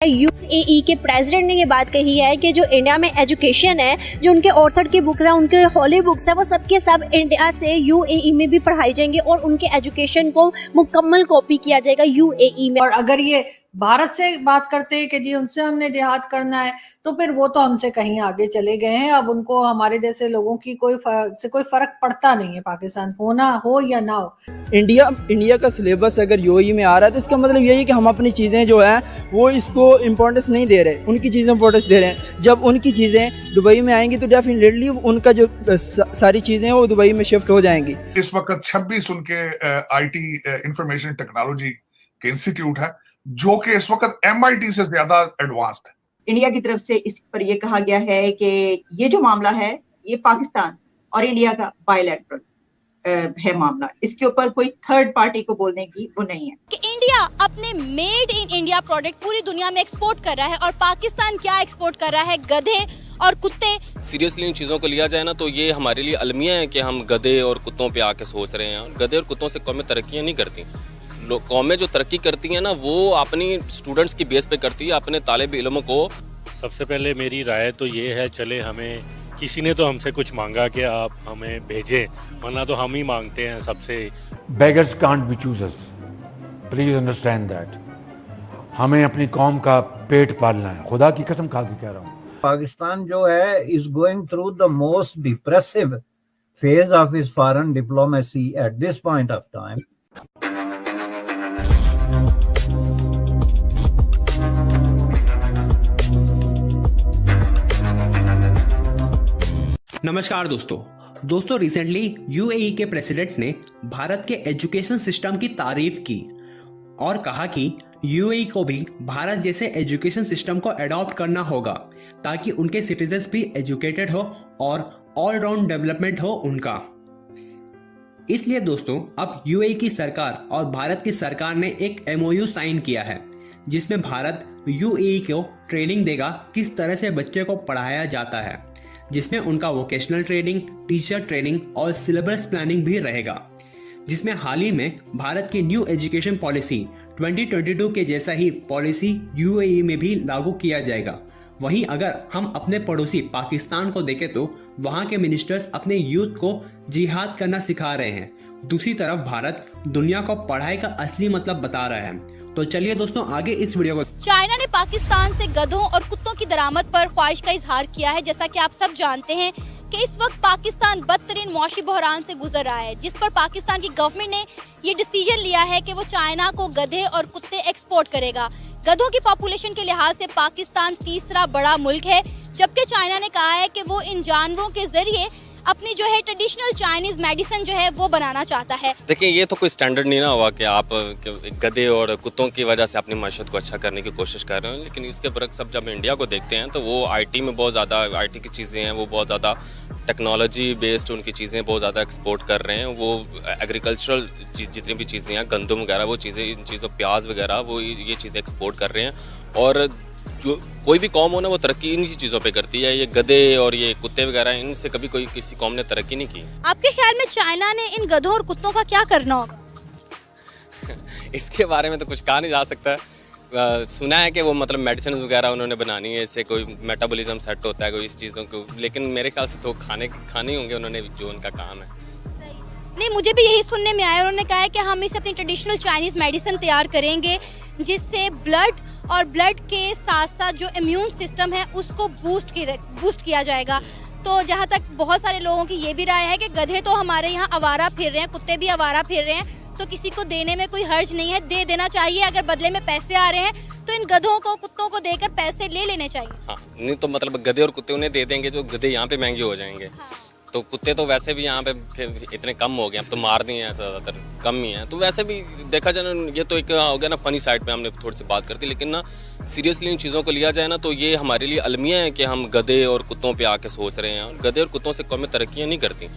UAE के president ने ये बात कही है कि जो इंडिया में एजुकेशन है, जो उनके ऑथर की बुक है, उनके हॉली बुक्स है, वो सबके सब इंडिया से यूएई में भी पढ़ाई जाएंगे और उनके एजुकेशन को मुकम्मल कॉपी किया जाएगा यूएई में। और अगर ये भारत से बात करते हैं कि जी उनसे हमने जिहाद करना है, तो फिर वो तो हमसे कहीं आगे चले गए हैं। अब उनको हमारे जैसे लोगों की कोई फर्क पड़ता नहीं है, पाकिस्तान होना हो या ना हो। इंडिया का सिलेबस अगर यूएई में आ रहा है तो इसका मतलब यही है कि हम अपनी चीज़ें जो है वो इसको इम्पोर्टेंस नहीं दे रहे, उनकी चीज़ें इम्पोर्टेंस दे रहे हैं। जब उनकी चीज़ें दुबई में आएंगी तो डेफिनेटली उनका जो सारी चीज़ें हैं वो दुबई में शिफ्ट हो जाएंगी। इस वक्त 26 उनके आईटी इंफॉर्मेशन टेक्नोलॉजी के इंस्टीट्यूट है जो कि इस वक्त एमआईटी से ज्यादा एडवांस्ड है। इंडिया की तरफ से इस पर यह कहा गया है कि ये जो मामला है ये पाकिस्तान और इंडिया का बायलैटरल है मामला, इसके ऊपर कोई थर्ड पार्टी को बोलने की वो नहीं है कि इंडिया अपने मेड इन इंडिया प्रोडक्ट पूरी दुनिया में एक्सपोर्ट कर रहा है और पाकिस्तान क्या एक्सपोर्ट कर रहा है, गधे और कुत्ते। सीरियसली इन चीज़ों को लिया जाए ना तो ये हमारे लिए अलमिया है कि हम गधे और कुत्तों पे आके सोच रहे हैं। गधे और कुत्तों से कौमें तरक्कियाँ नहीं करती। कौमें जो तरक्की करती हैं ना वो अपनी स्टूडेंट्स की बेस पे करती है, अपने तालिब इल्मों को। सबसे पहले मेरी राय तो ये है, चले हमें किसी ने तो हमसे कुछ मांगा कि आप हमें भेजें, वरना तो हम ही मांगते हैं सबसे। Beggars can't be choosers, please understand that. हमें अपनी कौम का पेट पालना है, खुदा की कसम खा के कह रहा हूँ। पाकिस्तान जो है is going through the most depressive phase of is foreign diplomacy at this point of time. नमस्कार दोस्तों रिसेंटली यूएई के प्रेसिडेंट ने भारत के एजुकेशन सिस्टम की तारीफ की और कहा कि यूएई को भी भारत जैसे एजुकेशन सिस्टम को अडॉप्ट करना होगा ताकि उनके सिटीजन्स भी एजुकेटेड हो और ऑलराउंड डेवलपमेंट हो उनका। इसलिए दोस्तों अब यूएई की सरकार और भारत की सरकार ने एक एमओयू साइन किया है जिसमें भारत यूएई को ट्रेनिंग देगा किस तरह से बच्चे को पढ़ाया जाता है, जिसमें उनका वोकेशनल ट्रेनिंग, टीचर ट्रेनिंग और सिलेबस प्लानिंग भी रहेगा। जिसमें हाल ही में भारत की न्यू एजुकेशन पॉलिसी 2022 के जैसा ही पॉलिसी यूएई में भी लागू किया जाएगा। वहीं अगर हम अपने पड़ोसी पाकिस्तान को देखें तो वहां के मिनिस्टर्स अपने यूथ को जिहाद करना सिखा रहे हैं। दूसरी तरफ भारत दुनिया को पढ़ाई का असली मतलब बता रहा है। तो चलिए दोस्तों आगे इस वीडियो को। चाइना ने पाकिस्तान से गधों और कुत्तों की दरामद पर ख्वाहिश का इजहार किया है। जैसा कि आप सब जानते हैं कि इस वक्त पाकिस्तान बदतरीन मौशी बहरान से गुजर रहा है, जिस पर पाकिस्तान की गवर्नमेंट ने ये डिसीजन लिया है कि वो चाइना को गधे और कुत्ते एक्सपोर्ट करेगा। गधों की पॉपुलेशन के लिहाज से पाकिस्तान तीसरा बड़ा मुल्क है, जबकि चाइना ने कहा है कि वो इन जानवरों के जरिए अपनी जो है ट्रेडिशनल चाइनीज मेडिसिन जो है वो बनाना चाहता है। देखिए ये तो कोई स्टैंडर्ड नहीं ना हुआ कि आप गधे और कुत्तों की वजह से अपनी माशत को अच्छा करने की कोशिश कर रहे हो। लेकिन इसके बरक्स अब जब इंडिया को देखते हैं तो वो आईटी में बहुत ज़्यादा आईटी की चीज़ें हैं, वो बहुत ज़्यादा टेक्नोलॉजी बेस्ड उनकी चीज़ें बहुत ज़्यादा एक्सपोर्ट कर रहे हैं। वो एग्रीकल्चरल जितनी भी चीज़ें हैं, गंदम वगैरह वो चीज़ें, इन चीज़ों प्याज वगैरह वो ये चीज़ें एक्सपोर्ट कर रहे हैं। और जो कोई भी कौम हो ना वो तरक्की इन्हीं चीज़ों पे करती है। ये गधे और ये कुत्ते वगैरह इनसे कभी कोई किसी कौम ने तरक्की नहीं की। आपके ख्याल में चाइना ने इन गधों और कुत्तों का क्या करना होगा? इसके बारे में तो कुछ कहा नहीं जा सकता। सुना है कि वो मतलब मेडिसिन वगैरह उन्होंने बनानी है, इससे कोई मेटाबॉलिज्म सेट होता है कोई इस चीज़ों को। लेकिन मेरे ख्याल से तो खाने ही होंगे उन्होंने जो उनका काम है। नहीं, मुझे भी यही सुनने में आया। उन्होंने कहा है कि हम इसे अपनी ट्रेडिशनल चाइनीज मेडिसिन तैयार करेंगे जिससे ब्लड के साथ साथ जो इम्यून सिस्टम है उसको बूस्ट किया जाएगा। तो जहाँ तक बहुत सारे लोगों की ये भी राय है कि गधे तो हमारे यहाँ आवारा फिर रहे हैं, कुत्ते भी आवारा फिर रहे हैं, तो किसी को देने में कोई हर्ज नहीं है, दे देना चाहिए। अगर बदले में पैसे आ रहे हैं तो इन गधों को कुत्तों को देकर पैसे ले लेने चाहिए। हाँ, नहीं तो मतलब गधे और कुत्ते उन्हें दे देंगे जो गधे यहाँ पे महंगे हो जाएंगे। हाँ। तो कुत्ते तो वैसे भी यहाँ पे फिर इतने कम हो गए, अब तो मार दिए हैं ज़्यादातर, कम ही हैं। तो वैसे भी देखा जाए ना, ये तो एक हो गया ना फनी साइड पे हमने थोड़ी सी बात कर दी। लेकिन ना सीरियसली इन चीज़ों को लिया जाए ना तो ये हमारे लिए अलमिया है कि हम गधे और कुत्तों पे आके सोच रहे हैं। गधे और कुत्तों से कौमें तरक्कियाँ नहीं करती।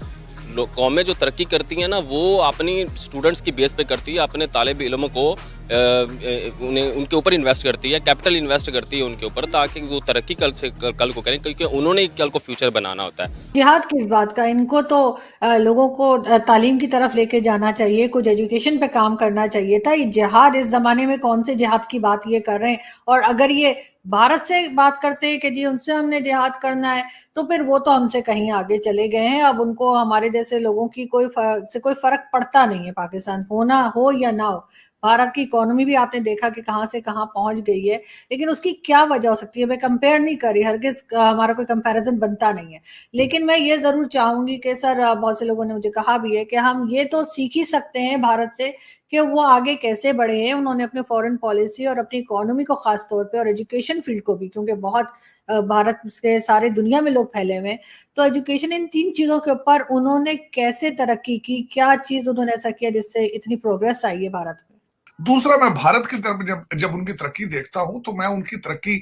कौमें जो तरक्की करती हैं ना वो अपनी स्टूडेंट्स की बेस पे करती है, अपने तालिब इल्मों को उन्हें उनके ऊपर इन्वेस्ट करती है, कैपिटल इन्वेस्ट करती है उनके ऊपर, ताकि वो तरक्की कल को करें, क्योंकि उन्होंने कल को फ्यूचर बनाना होता है। जिहाद किस बात का, इनको तो लोगों को तालीम की तरफ लेके जाना चाहिए, कुछ एजुकेशन पे काम करना चाहिए था। ये जिहाद इस जमाने में कौन से जिहाद की बात ये कर रहे हैं? और अगर ये भारत से बात करते हैं कि जी उनसे हमने जिहाद करना है, तो फिर वो तो हमसे कहीं आगे चले गए हैं। अब उनको हमारे जैसे लोगों की कोई फर्क पड़ता नहीं है, पाकिस्तान होना हो या ना हो। भारत की इकोनॉमी भी आपने देखा कि कहां से कहां पहुंच गई है, लेकिन उसकी क्या वजह हो सकती है? मैं कंपेयर नहीं कर रही, हरगिज हमारा कोई कंपैरिजन बनता नहीं है, लेकिन मैं ये जरूर चाहूंगी कि सर, बहुत से लोगों ने मुझे कहा भी है कि हम ये तो सीख ही सकते हैं भारत से कि वो आगे कैसे बढ़े हैं। उन्होंने अपने फॉरेन पॉलिसी और अपनी इकोनॉमी को खास तौर पे, और एजुकेशन फील्ड को भी, क्योंकि बहुत भारत से सारे दुनिया में लोग फैले हुए हैं, तो एजुकेशन, इन 3 चीजों के ऊपर उन्होंने कैसे तरक्की की, क्या चीज उन्होंने ऐसा किया जिससे इतनी प्रोग्रेस आई है भारत में? दूसरा, मैं भारत की तरफ जब उनकी तरक्की देखता हूं तो मैं उनकी तरक्की,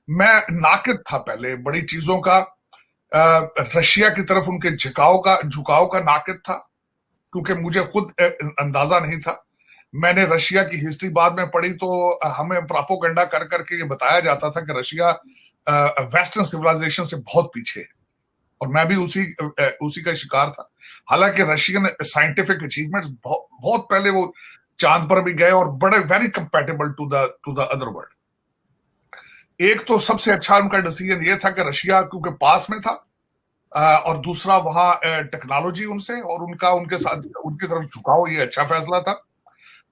मैं नाकिद था पहले बड़ी चीजों का। रशिया की तरफ उनके झुकाव का नाकिद था, क्योंकि मुझे खुद अंदाजा नहीं था। मैंने रशिया की हिस्ट्री बाद में पढ़ी, तो हमें प्रोपेगेंडा कर करके ये बताया जाता था कि रशिया वेस्टर्न सिविलाइजेशन से बहुत पीछे है, और मैं भी उसी का शिकार था। हालांकि रशियन साइंटिफिक अचीवमेंट्स बहुत पहले वो चांद पर भी गए और बड़े very compatible to the other world. एक तो सबसे अच्छा उनका डिसीजन ये था कि रशिया क्योंकि पास में था, और दूसरा वहां टेक्नोलॉजी उनसे और उनके साथ उनकी तरफ झुकाव, ये अच्छा फैसला था।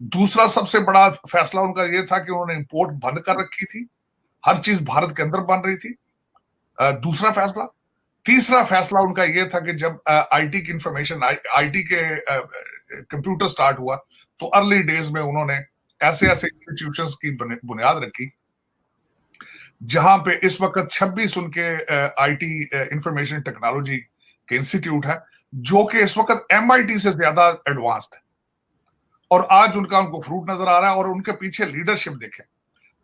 दूसरा सबसे बड़ा फैसला उनका ये था कि उन्होंने इंपोर्ट बंद कर रखी थी, हर चीज भारत के अंदर बन रही थी। दूसरा फैसला। तीसरा फैसला उनका ये था कि जब आईटी की इंफॉर्मेशन, आईटी के कंप्यूटर स्टार्ट हुआ, तो अर्ली डेज में उन्होंने ऐसे इंस्टीट्यूशंस की बुनियाद रखी, जहां पे इस वक्त 26 उनके आईटी इंफॉर्मेशन टेक्नोलॉजी के इंस्टीट्यूट है, जो कि इस वक्त MIT से ज्यादा एडवांस्ड है। और आज उनको फ्रूट नजर आ रहा है, और उनके पीछे लीडरशिप देखें।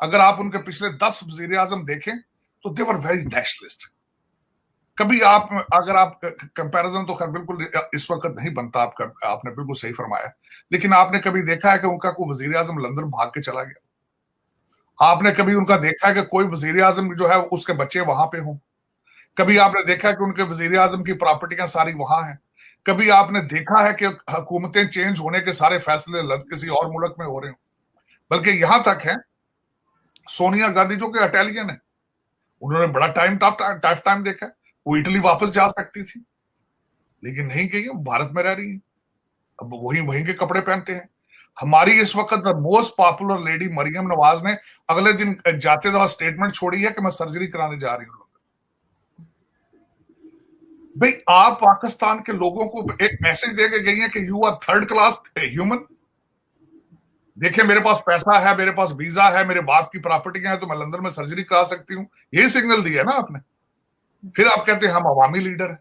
अगर आप उनके पिछले 10 वजीर आजम देखें तो दे वर वेरी नेशनलिस्ट। कभी अगर आप कंपैरिजन तो खैर बिल्कुल इस वक्त नहीं बनता, आपने बिल्कुल सही फरमाया, लेकिन आपने कभी देखा है कि उनका कोई वजीर आजम लंदन भाग के चला गया? आपने कभी उनका देखा है कि कोई वजीर आजम जो है उसके बच्चे वहां पे हों? कभी आपने देखा है कि उनके वजीर आजम की प्रॉपर्टियां सारी वहां हैं? कभी आपने देखा है कि हुकूमतें चेंज होने के सारे फैसले किसी और मुल्क में हो रहे हो? बल्कि यहां तक है, सोनिया गांधी जो कि इटालियन है, उन्होंने बड़ा टफ टाइम देखा। वो इटली वापस जा सकती थी, लेकिन नहीं गई, भारत में रह रही है, अब वहीं के कपड़े पहनते हैं। हमारी इस वक्त most popular lady Maryam Nawaz ने अगले दिन जाते दौरान स्टेटमेंट छोड़ी है कि मैं सर्जरी कराने जा रही हूँ। भाई, आप पाकिस्तान के लोगों को एक मैसेज देके गई है कि you are third class human. देखिए, मेरे पास पैसा है, मेरे पास वीजा है, मेरे बाप की प्रॉपर्टियां हैं, तो मैं लंदन में सर्जरी करा सकती हूँ। यही सिग्नल दिया है ना आपने। फिर आप कहते हैं हम अवामी लीडर हैं।